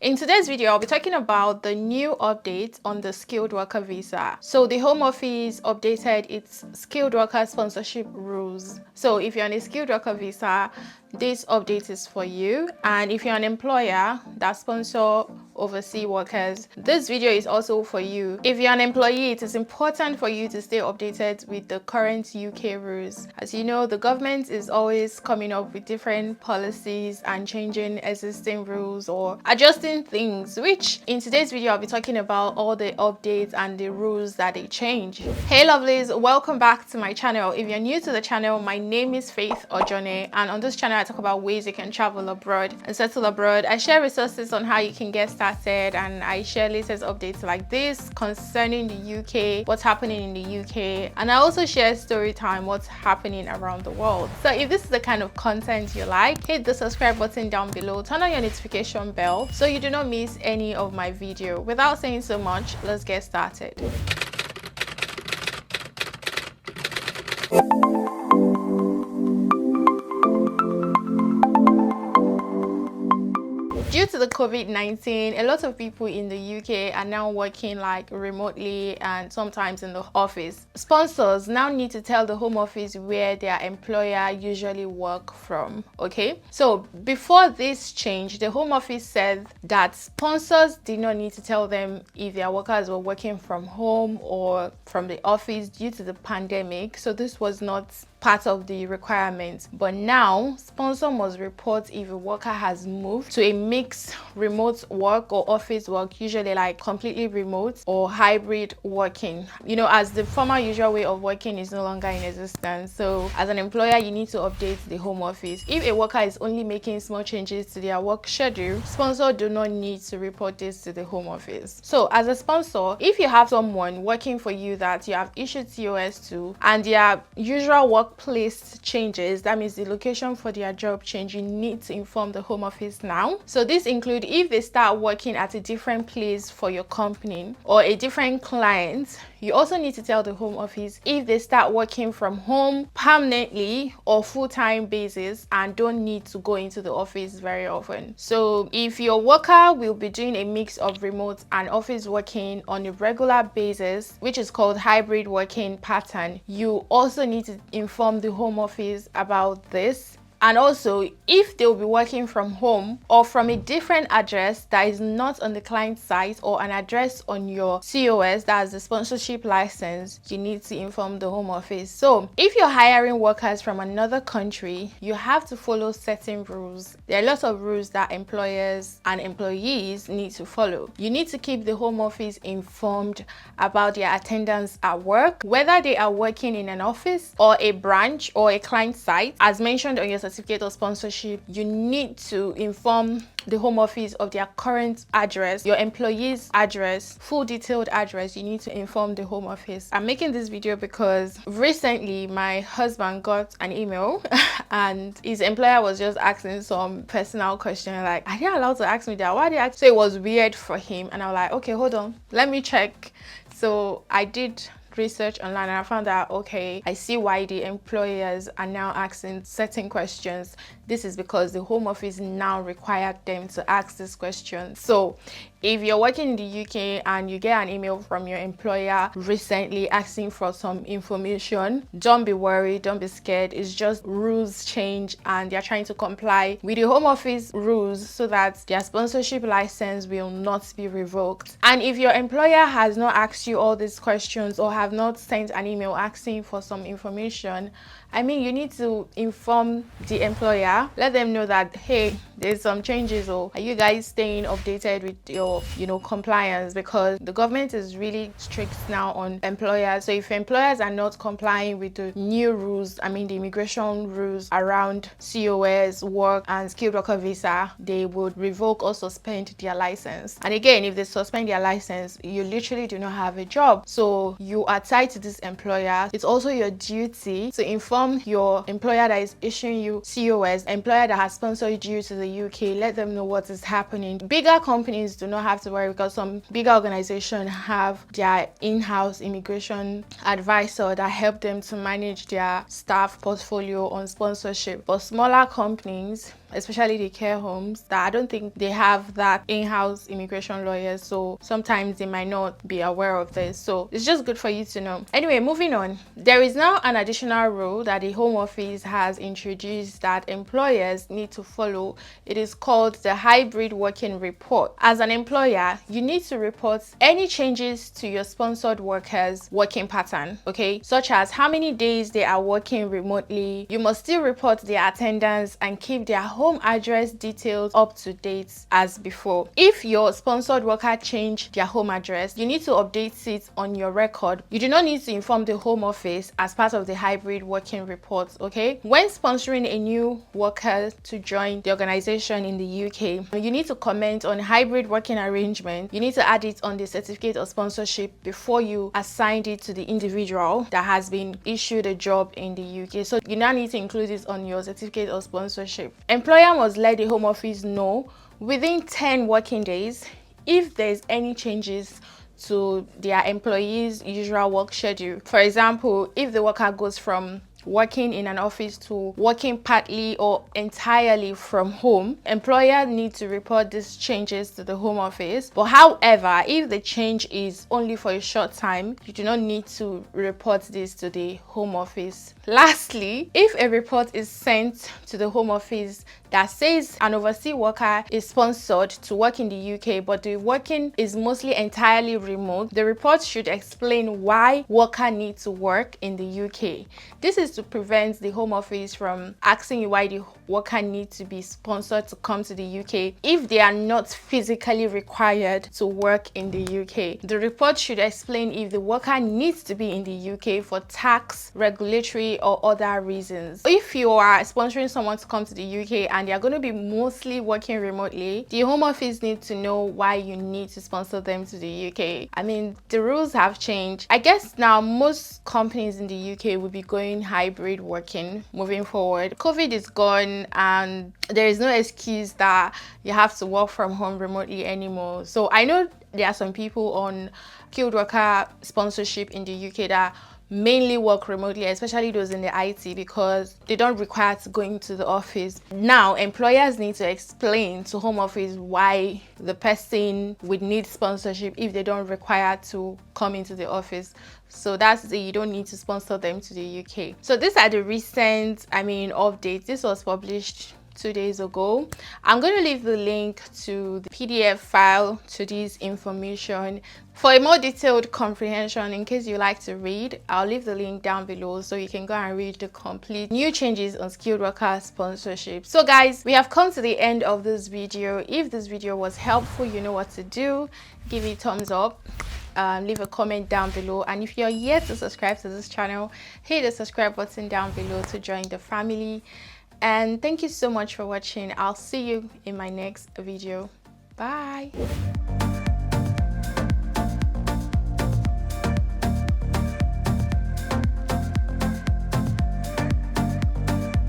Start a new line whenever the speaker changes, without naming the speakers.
In today's video, I'll be talking about the new update on the skilled worker visa. So the Home Office updated its skilled worker sponsorship rules. So if you're on a skilled worker visa, this update is for you. And if you're an employer that sponsor overseas workers, this video is also for you. If you're an employee, it is important for you to stay updated with the current UK rules. As you know, the government is always coming up with different policies and changing existing rules or adjusting things, which in today's video I'll be talking about all the updates and the rules that they change. Hey lovelies, welcome back to my channel. If you're new to the channel, my name is Faith Ojone, and on this channel I talk about ways you can travel abroad and settle abroad. I share resources on how you can get started, and I share latest updates like this concerning the UK, what's happening in the UK, and I also share story time, what's happening around the world. So if this is the kind of content you like, hit the subscribe button down below, turn on your notification bell so you do not miss any of my video. Without saying so much, let's get started. Due to the COVID-19, a lot of people in the UK are now working like remotely and sometimes in the office. Sponsors now need to tell the Home Office where their employer usually work from. Okay, so before this change, the Home Office said that sponsors did not need to tell them if their workers were working from home or from the office due to the pandemic. So this was not part of the requirements, but now sponsor must report if a worker has moved to a mixed remote work or office work, usually like completely remote or hybrid working, you know, as the former usual way of working is no longer in existence. So as an employer, you need to update the Home Office. If a worker is only making small changes to their work schedule, sponsor do not need to report this to the Home Office. So as a sponsor, if you have someone working for you that you have issued C.O.S to and their usual workplace changes, that means the location for their job change, you need to inform the Home Office now. So this includes if they start working at a different place for your company or a different client. You also need to tell the Home Office if they start working from home permanently or full-time basis and don't need to go into the office very often. So if your worker will be doing a mix of remote and office working on a regular basis, which is called hybrid working pattern, you also need to inform the Home Office about this. And also, if they'll be working from home or from a different address that is not on the client site or an address on your C.O.S, that's the sponsorship license, you need to inform the Home Office. So if you're hiring workers from another country, you have to follow certain rules. There are lots of rules that employers and employees need to follow. You need to keep the Home Office informed about their attendance at work, whether they are working in an office or a branch or a client site. As mentioned on your certificate of sponsorship, you need to inform the Home Office of their current address, your employee's address, full detailed address. You need to inform the Home Office. I'm making this video because recently my husband got an email and his employer was just asking some personal question like, are they allowed to ask me that? Why they ask? So it was weird for him, and I was like, okay, hold on, let me check. So I did research online and I found out, okay, I see why the employers are now asking certain questions. This is because the Home Office now required them to ask this question. So if you're working in the UK and you get an email from your employer recently asking for some information, don't be worried, don't be scared. It's just rules change and they're trying to comply with the Home Office rules so that their sponsorship license will not be revoked. And if your employer has not asked you all these questions or have not sent an email asking for some information, I mean, you need to inform the employer, let them know that, hey, there's some changes, or are you guys staying updated with your, compliance? Because the government is really strict now on employers. So if employers are not complying with the new rules, I mean, the immigration rules around C.O.S, work and skilled worker visa, they would revoke or suspend their license. And again, if they suspend their license, you literally do not have a job. So you are tied to this employer. It's also your duty to inform your employer that is issuing you C.O.S employer that has sponsored you to the UK, let them know what is happening. Bigger companies do not have to worry because some bigger organizations have their in-house immigration advisor that help them to manage their staff portfolio on sponsorship. But smaller companies, especially the care homes, that I don't think they have that in-house immigration lawyers, so sometimes they might not be aware of this. So it's just good for you to know. Anyway, moving on, there is now an additional rule that the Home Office has introduced that employers need to follow. It is called the hybrid working report. As an employer, you need to report any changes to your sponsored workers' working pattern, okay, such as how many days they are working remotely. You must still report their attendance and keep their home address details up to date as before. If your sponsored worker changed their home address, you need to update it on your record. You do not need to inform the Home Office as part of the hybrid working report, okay? When sponsoring a new worker to join the organization in the UK, you need to comment on hybrid working arrangement. You need to add it on the certificate of sponsorship before you assign it to the individual that has been issued a job in the UK. So you now need to include it on your certificate of sponsorship. Employer must let the Home Office know within 10 working days if there's any changes to their employees' usual work schedule. For example, if the worker goes from working in an office to working partly or entirely from home, employer needs to report these changes to the Home Office. But however, if the change is only for a short time, you do not need to report this to the Home Office. Lastly, if a report is sent to the Home Office that says an overseas worker is sponsored to work in the UK, but the working is mostly entirely remote, the report should explain why worker needs to work in the UK. This is to prevent the Home Office from asking you why the worker needs to be sponsored to come to the UK if they are not physically required to work in the UK. The report should explain if the worker needs to be in the UK for tax, regulatory, or other reasons. If you are sponsoring someone to come to the UK and they are going to be mostly working remotely, the Home Office needs to know why you need to sponsor them to the UK. I mean, the rules have changed. I guess now most companies in the UK will be going hybrid working moving forward. COVID is gone and there is no excuse that you have to work from home remotely anymore. So I know there are some people on skilled worker sponsorship in the UK that mainly work remotely, especially those in the IT, because they don't require to go into the office. Now, employers need to explain to Home Office why the person would need sponsorship if they don't require to come into the office. So that's the, you don't need to sponsor them to the UK. So these are the recent, updates. This was published 2 days ago. I'm going to leave the link to the PDF file to this information. For a more detailed comprehension, in case you like to read, I'll leave the link down below so you can go and read the complete new changes on skilled worker sponsorship. So guys, we have come to the end of this video. If this video was helpful, you know what to do. Give it a thumbs up. Leave a comment down below, and if you're yet to subscribe to this channel, hit the subscribe button down below to join the family. And thank you so much for watching. I'll see you in my next video. Bye.